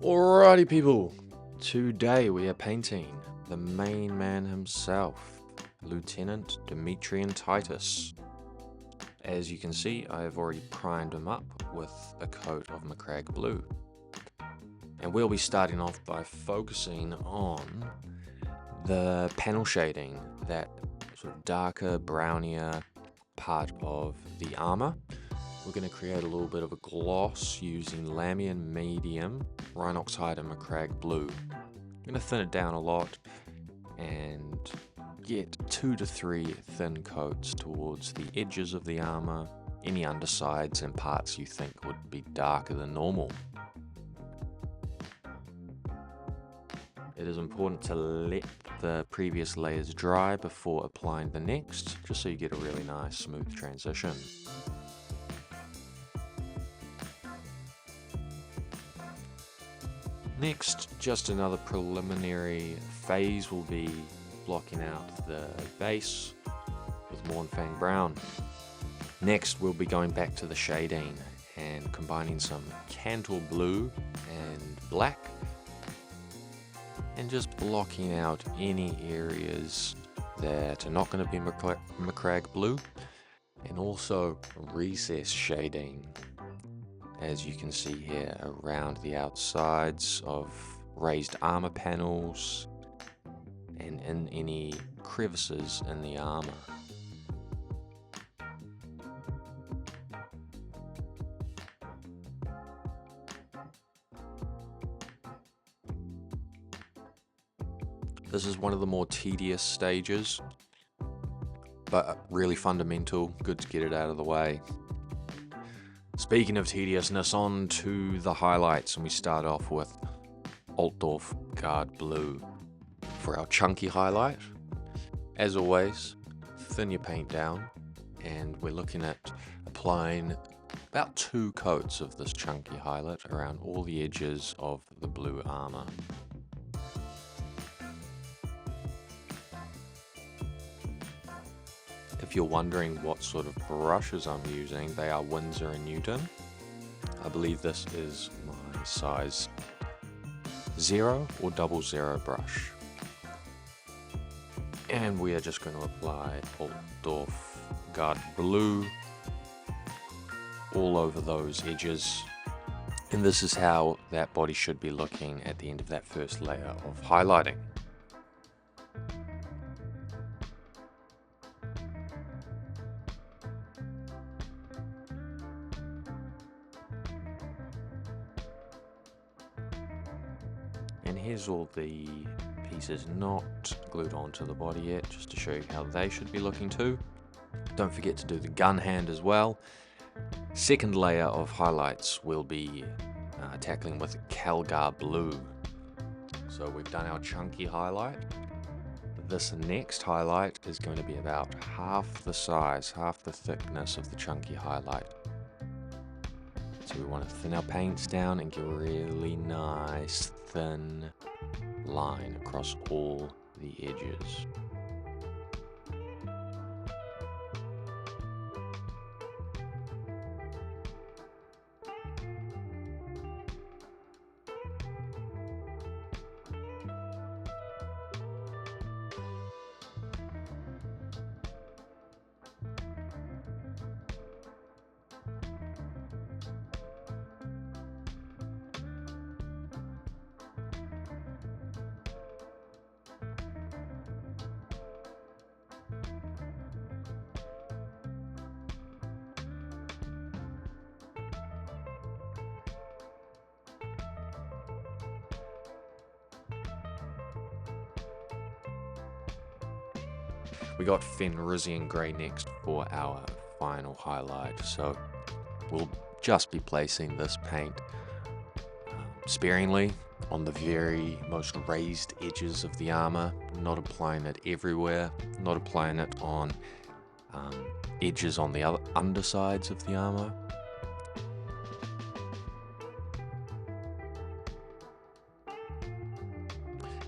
Alrighty people, today we are painting the main man himself, Lieutenant Titus. As you can see, I have already primed him up with a coat of Macragge blue. And we'll be starting off by focusing on the panel shading, that sort of darker, brownier part of the armor. We're going to create a little bit of a gloss using Lamian Medium, Rhinox Hide and Macragge Blue. I'm going to thin it down a lot and get 2 to 3 thin coats towards the edges of the armor, any undersides and parts you think would be darker than normal. It is important to let the previous layers dry before applying the next, just so you get a really nice smooth transition. Next, just another preliminary phase will be blocking out the base with Mournfang Brown. Next, we'll be going back to the shading and combining some Cantor Blue and Black, and just blocking out any areas that are not going to be Macragge Blue, and also recess shading, as you can see here, around the outsides of raised armor panels and in any crevices in the armor. This is one of the more tedious stages, but really fundamental, good to get it out of the way. Speaking of tediousness, on to the highlights, and we start off with Altdorf Guard Blue. For our chunky highlight, as always, thin your paint down, and we're looking at applying about 2 coats of this chunky highlight around all the edges of the blue armor. If you're wondering what sort of brushes I'm using, they are Winsor & Newton. I believe this is my size 0 or 00 brush. And we are just going to apply Altdorf Guard Blue all over those edges. And this is how that body should be looking at the end of that first layer of highlighting. And here's all the pieces not glued onto the body yet, just to show you how they should be looking too. Don't forget to do the gun hand as well. Second layer of highlights will be tackling with Calgar Blue. So we've done our chunky highlight. This next highlight is going to be about half the size, half the thickness of the chunky highlight. So we want to thin our paints down and get a really nice thin line across all the edges. We got Fenrisian Grey next for our final highlight, so we'll just be placing this paint sparingly on the very most raised edges of the armor, not applying it everywhere, not applying it on edges on the other undersides of the armor.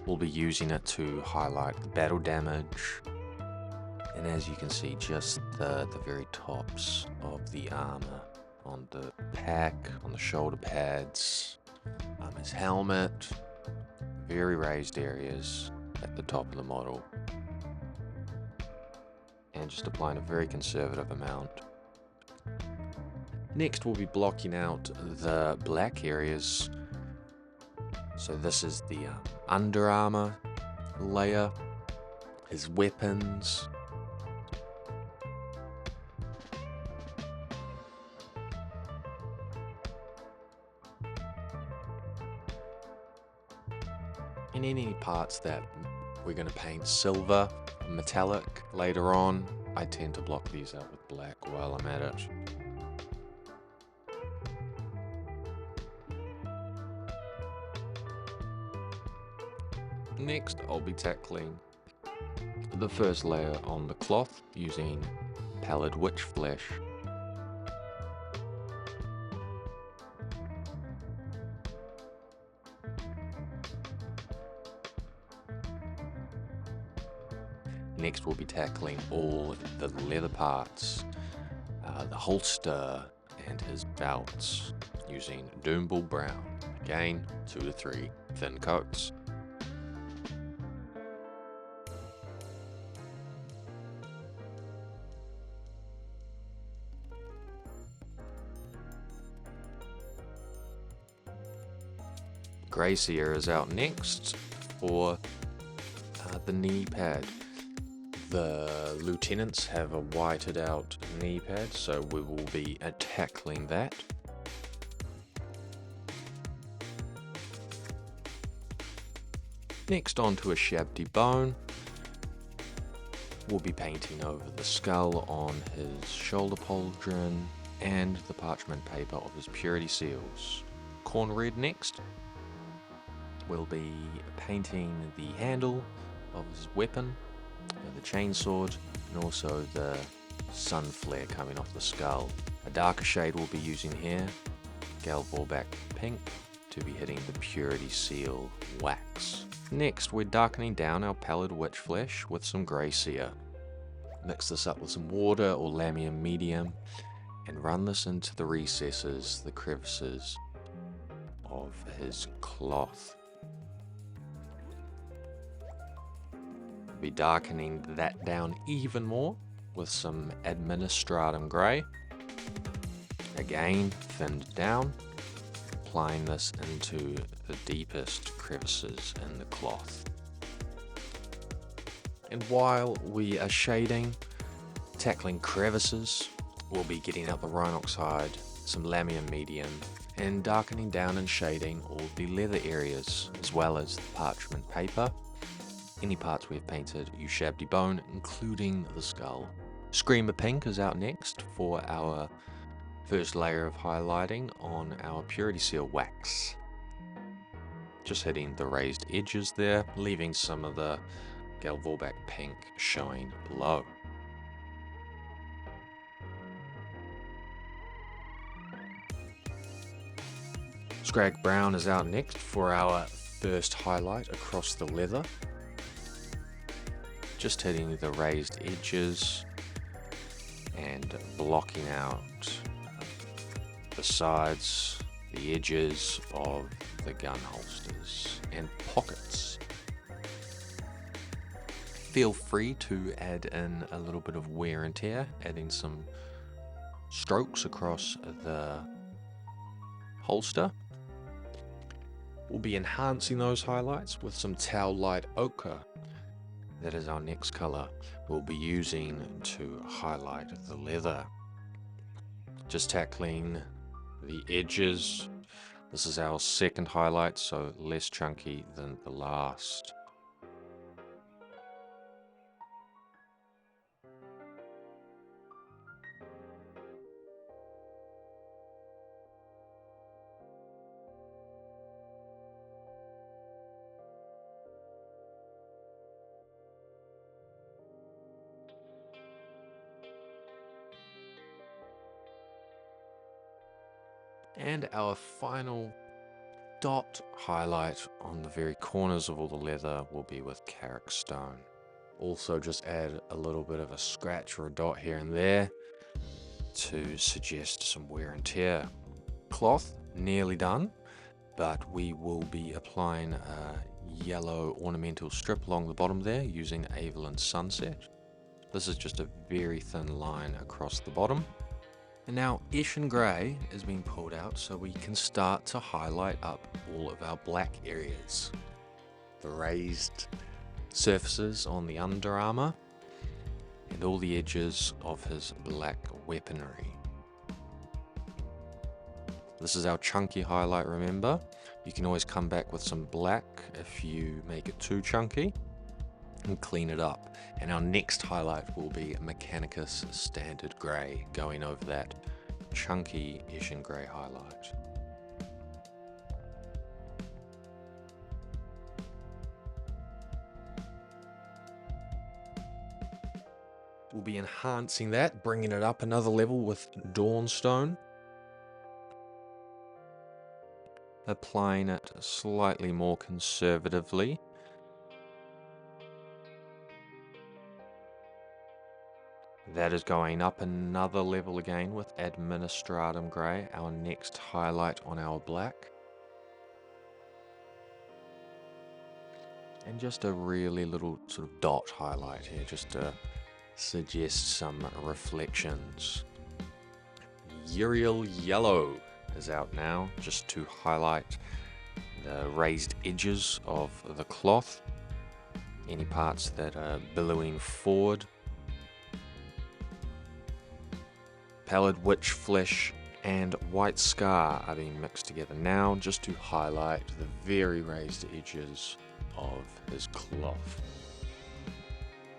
We'll be using it to highlight the battle damage, and as you can see, just the very tops of the armor, on the pack, on the shoulder pads, his helmet, very raised areas at the top of the model, and just applying a very conservative amount. Next we'll be blocking out the black areas. So this is the under armor layer, his weapons, and any parts that we're going to paint silver, metallic later on. I tend to block these out with black while I'm at it. Next, I'll be tackling the first layer on the cloth using pallid witch flesh. Next, we'll be tackling all the leather parts, the holster and his belts using Doombull Brown. Again, 2 to 3 thin coats. Gracie is out next for the knee pad. The lieutenants have a whited out knee pad, so we will be tackling that. Next, on to a shabby bone. We'll be painting over the skull on his shoulder pauldron and the parchment paper of his purity seals. Corn red next. We'll be painting the handle of his weapon, the chainsword, and also the sun flare coming off the skull. A darker shade we'll be using here, Galvorback pink, to be hitting the purity seal wax. Next, we're darkening down our pallid witch flesh with some grey seer. Mix this up with some water or lamium medium and run this into the recesses, the crevices of his cloth. Be darkening that down even more with some administratum grey. Again, thinned down, applying this into the deepest crevices in the cloth. And while we are shading, tackling crevices, we'll be getting out the Rhinoxide, some lamium medium, and darkening down and shading all the leather areas, as well as the parchment paper. Any parts we've painted, you shabby bone, including the skull. Screamer Pink is out next for our first layer of highlighting on our purity seal wax. Just hitting the raised edges there, leaving some of the Galvorback pink showing below. Scrag Brown is out next for our first highlight across the leather. Just hitting the raised edges and blocking out the sides, the edges of the gun holsters and pockets. Feel free to add in a little bit of wear and tear, adding some strokes across the holster. We'll be enhancing those highlights with some Tau Light Ochre. That is our next color we'll be using to highlight the leather. Just tackling the edges. This is our second highlight, so less chunky than the last. And our final dot highlight on the very corners of all the leather will be with Carrick Stone. Also just add a little bit of a scratch or a dot here and there to suggest some wear and tear. Cloth nearly done. but we will be applying a yellow ornamental strip along the bottom there using Avalon Sunset. This is just a very thin line across the bottom. And now Eshin Grey is being pulled out so we can start to highlight up all of our black areas. The raised surfaces on the under armor and all the edges of his black weaponry. This is our chunky highlight, remember? You can always come back with some black if you make it too chunky and clean it up. And our next highlight will be Mechanicus Standard Grey, going over that chunky Eshin Grey highlight. We'll be enhancing that, bringing it up another level with Dawnstone. Applying it slightly more conservatively. That is going up another level again with Administratum Grey, our next highlight on our black. And just a really little sort of dot highlight here, just to suggest some reflections. Uriel Yellow is out now, just to highlight the raised edges of the cloth, any parts that are billowing forward. Pallid Witch Flesh and White Scar are being mixed together now, just to highlight the very raised edges of his cloth.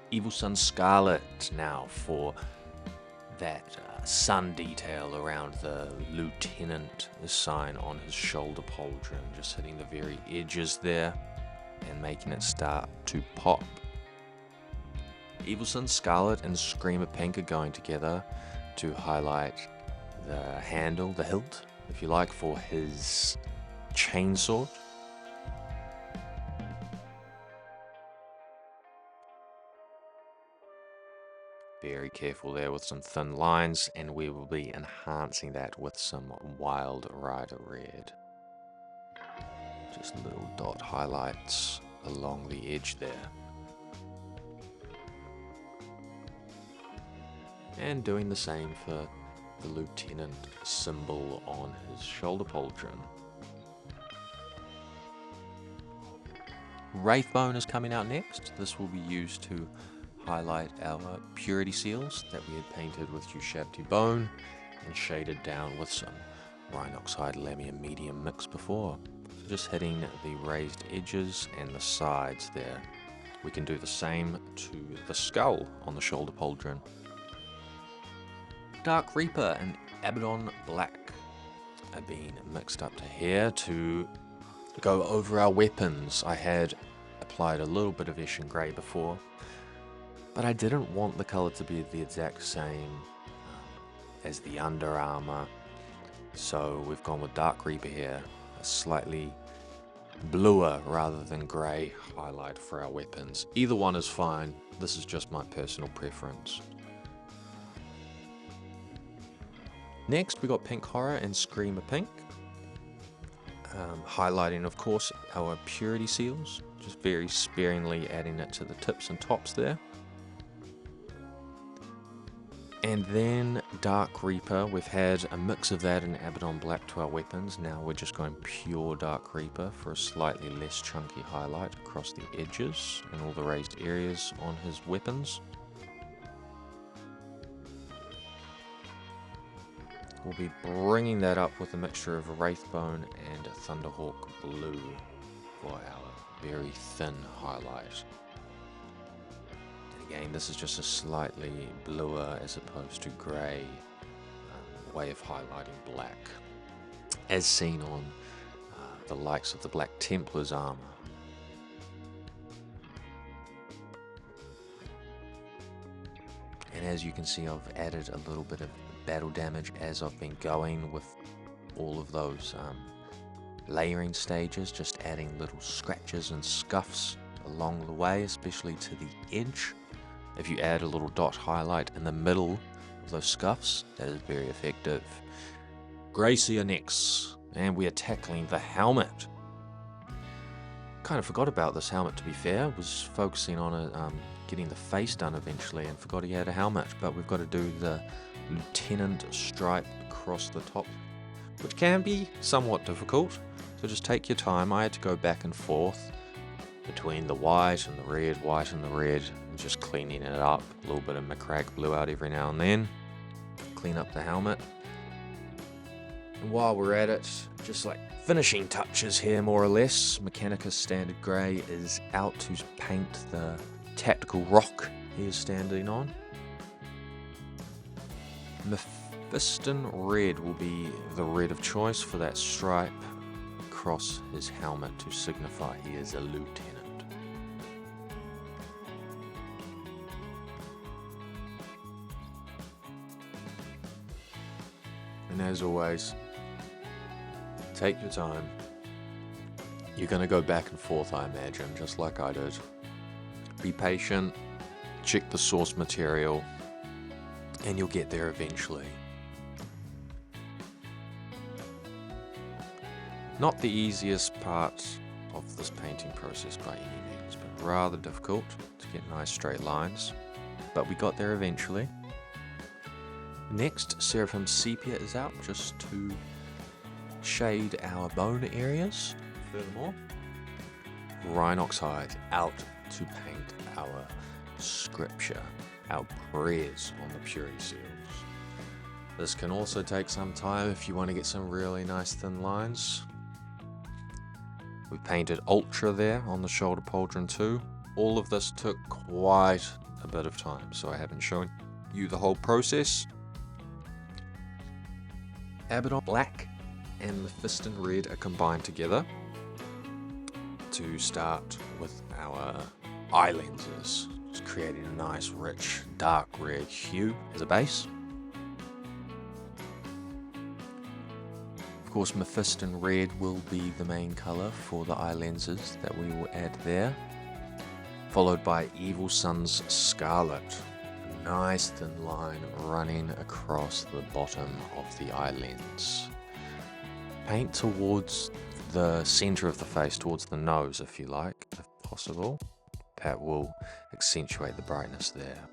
Evil Sun Scarlet now for that sun detail around the Lieutenant sign on his shoulder pauldron, just hitting the very edges there and making it start to pop. Evil Sun Scarlet and Screamer Pink are going together to highlight the handle, the hilt, if you like, for his chainsword. Very careful there with some thin lines, and we will be enhancing that with some Wild Rider Red. Just little dot highlights along the edge there. And doing the same for the Lieutenant symbol on his shoulder pauldron. Wraithbone is coming out next. This will be used to highlight our purity seals that we had painted with Ushabti Bone and shaded down with some Rhinoxide Lamia Medium mix before. So just hitting the raised edges and the sides there. We can do the same to the skull on the shoulder pauldron. Dark Reaper and Abaddon Black are being mixed up to here to go over our weapons. I had applied a little bit of Eshin Grey before, but I didn't want the colour to be the exact same as the under armour, so we've gone with Dark Reaper here, a slightly bluer rather than grey highlight for our weapons. Either one is fine, this is just my personal preference. Next we got Pink Horror and Screamer Pink, highlighting of course our purity seals, just very sparingly adding it to the tips and tops there. And then Dark Reaper, we've had a mix of that and Abaddon Black to our weapons. Now we're just going pure Dark Reaper for a slightly less chunky highlight across the edges and all the raised areas on his weapons. We'll be bringing that up with a mixture of Wraithbone and Thunderhawk Blue for our very thin highlight. And again, this is just a slightly bluer as opposed to grey way of highlighting black, as seen on the likes of the Black Templar's armor. And as you can see, I've added a little bit of battle damage as I've been going with all of those layering stages, just adding little scratches and scuffs along the way, especially to the edge. If you add a little dot highlight in the middle of those scuffs, that is very effective. Gracia next. And we are tackling the helmet. Kind of forgot about this helmet, to be fair. Was focusing on getting the face done eventually and forgot he had a helmet. But we've got to do the Lieutenant stripe across the top, which can be somewhat difficult. So just take your time. I had to go back and forth between the white and the red, and just cleaning it up. A little bit of McCrag blue out every now and then. Clean up the helmet. And while we're at it, just like finishing touches here more or less, Mechanicus Standard Grey is out to paint the tactical rock he is standing on. Mephiston Red will be the red of choice for that stripe across his helmet to signify he is a lieutenant. And as always, take your time. You're going to go back and forth, I imagine, just like I did. Be patient, check the source material, and you'll get there eventually. Not the easiest part of this painting process by any means, but rather difficult to get nice straight lines. But we got there eventually. Next, Seraphim Sepia is out just to shade our bone areas. Furthermore, Rhinox Hide out to paint our scripture, our prayers on the purity seals. This can also take some time if you want to get some really nice thin lines. We painted Ultra there on the shoulder pauldron too. All of this took quite a bit of time, so I haven't shown you the whole process. Abaddon Black and Mephiston Red are combined together to start with our eye lenses, just creating a nice rich dark red hue as a base. Of course, Mephiston Red will be the main colour for the eye lenses that we will add there, followed by Evil Sun's Scarlet. Nice thin line running across the bottom of the eye lens. Paint towards the center of the face, towards the nose if you like, if possible. That will accentuate the brightness there.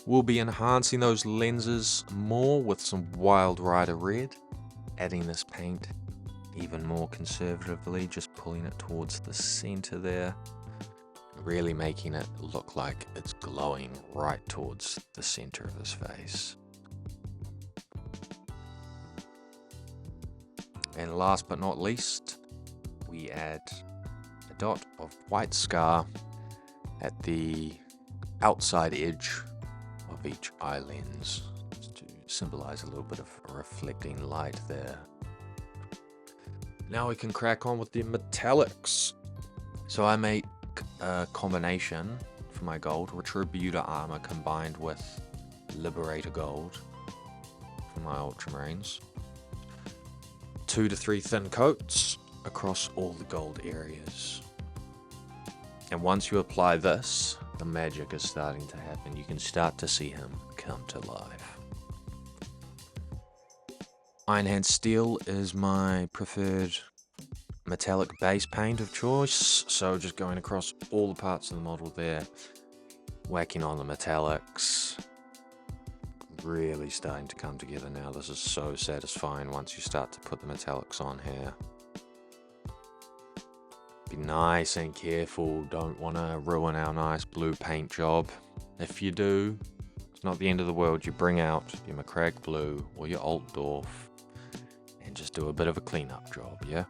We'll be enhancing those lenses more with some Wild Rider Red, adding this paint even more conservatively, just pulling it towards the center there. Really making it look like it's glowing right towards the center of his face. And last but not least, we add a dot of white scar at the outside edge of each eye lens to symbolize a little bit of reflecting light there. Now we can crack on with the metallics. So I made a combination for my gold, Retributor armor combined with Liberator gold for my Ultramarines. 2 to 3 thin coats across all the gold areas. And once you apply this, the magic is starting to happen. You can start to see him come to life. Ironhand Steel is my preferred metallic base paint of choice, so just going across all the parts of the model there, whacking on the metallics, really starting to come together now. This is so satisfying once you start to put the metallics on here. Be nice and careful, don't want to ruin our nice blue paint job. If you do, it's not the end of the world. You bring out your McCrag blue or your Altdorf and just do a bit of a cleanup job, yeah?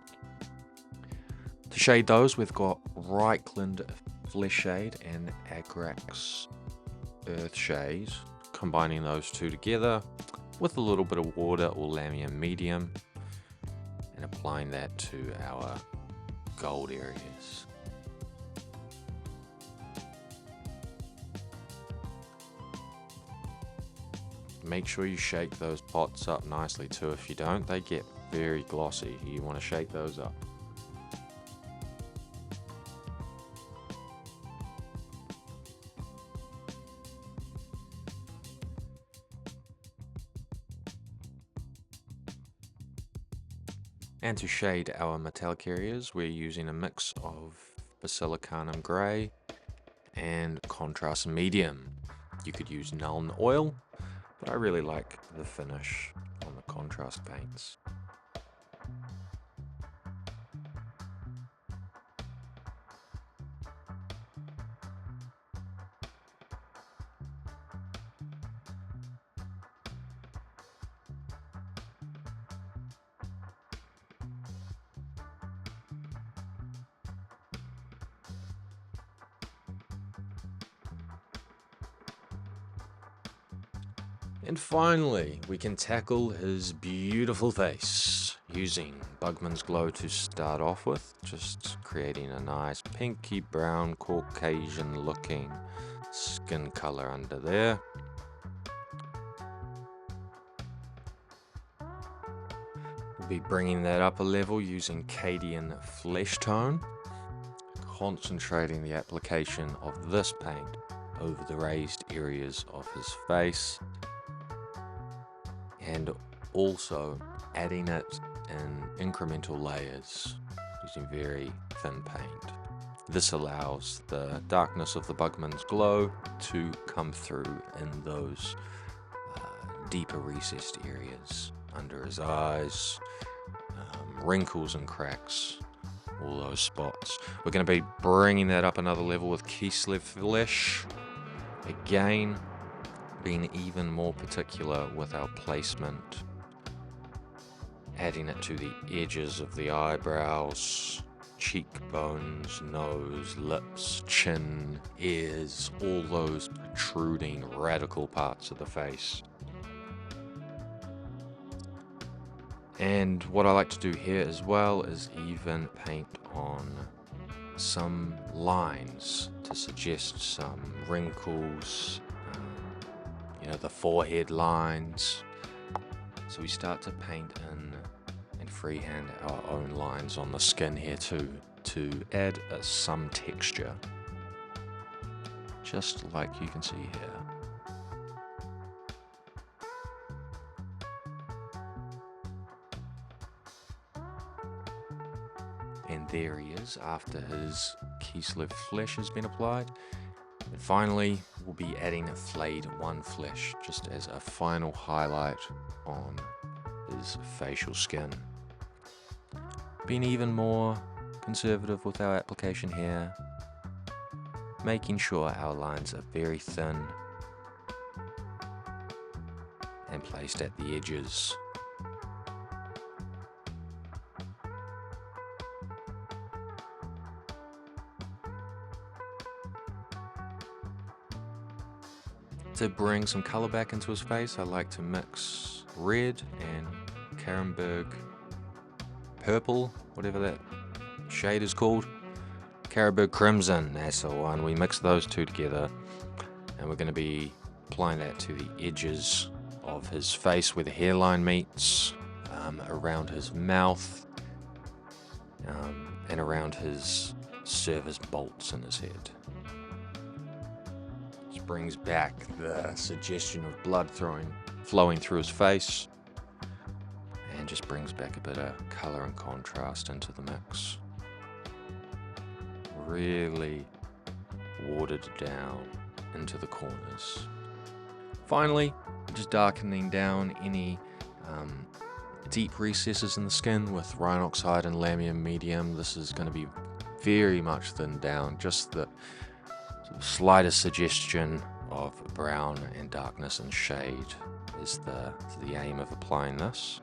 To shade those, we've got Reichland Flesh Shade and Agrax Earth Shade, combining those two together with a little bit of water or Lamium Medium and applying that to our gold areas. Make sure you shake those pots up nicely too. If you don't, they get very glossy. You want to shake those up. And to shade our metallic areas, we're using a mix of basilicanum grey and contrast medium. You could use Nuln oil, but I really like the finish on the contrast paints. And finally, we can tackle his beautiful face using Bugman's Glow to start off with, just creating a nice pinky brown Caucasian looking skin color under there. We'll be bringing that up a level using Cadian Flesh Tone, concentrating the application of this paint over the raised areas of his face, and also adding it in incremental layers using very thin paint. This allows the darkness of the Bugman's Glow to come through in those deeper recessed areas under his eyes, wrinkles and cracks, all those spots. We're going to be bringing that up another level with Kislev Flesh, again being even more particular with our placement, adding it to the edges of the eyebrows, cheekbones, nose, lips, chin, ears, all those protruding radical parts of the face. And what I like to do here as well is even paint on some lines to suggest some wrinkles, the forehead lines. So we start to paint in and freehand our own lines on the skin here too, to add some texture, just like you can see here. And there he is after his Kislev Flesh has been applied. And finally, we'll be adding a flayed one flesh just as a final highlight on his facial skin. Being even more conservative with our application here, making sure our lines are very thin and placed at the edges. To bring some color back into his face, I like to mix red and Carenberg purple, whatever that shade is called. Carenberg Crimson, that's the one. We mix those two together, and we're going to be applying that to the edges of his face where the hairline meets, around his mouth, and around his service bolts in his head. Brings back the suggestion of blood flowing through his face, and just brings back a bit of color and contrast into the mix. Really watered down into the corners. Finally, just darkening down any deep recesses in the skin with Rhinoxide and Lamium Medium. This is going to be very much thinned down, just the slightest suggestion of brown and darkness and shade is the aim of applying this.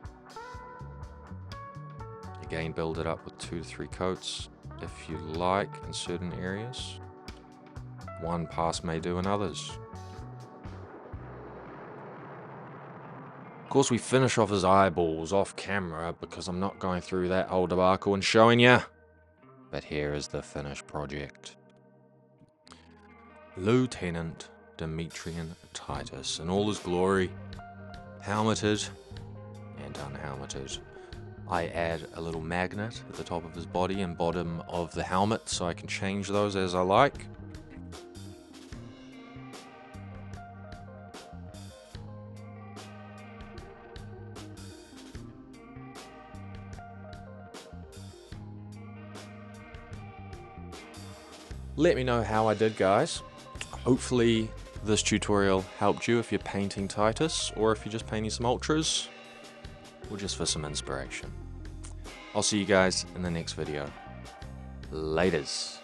Again, build it up with 2 to 3 coats if you like in certain areas. One pass may do in others. Of course, we finish off his eyeballs off camera because I'm not going through that whole debacle and showing you. But here is the finished project. Lieutenant Demetrian Titus in all his glory, helmeted and unhelmeted. I add a little magnet at the top of his body and bottom of the helmet so I can change those as I like. Let me know how I did, guys. Hopefully this tutorial helped you if you're painting Titus, or if you're just painting some Ultras, or just for some inspiration. I'll see you guys in the next video. Laters.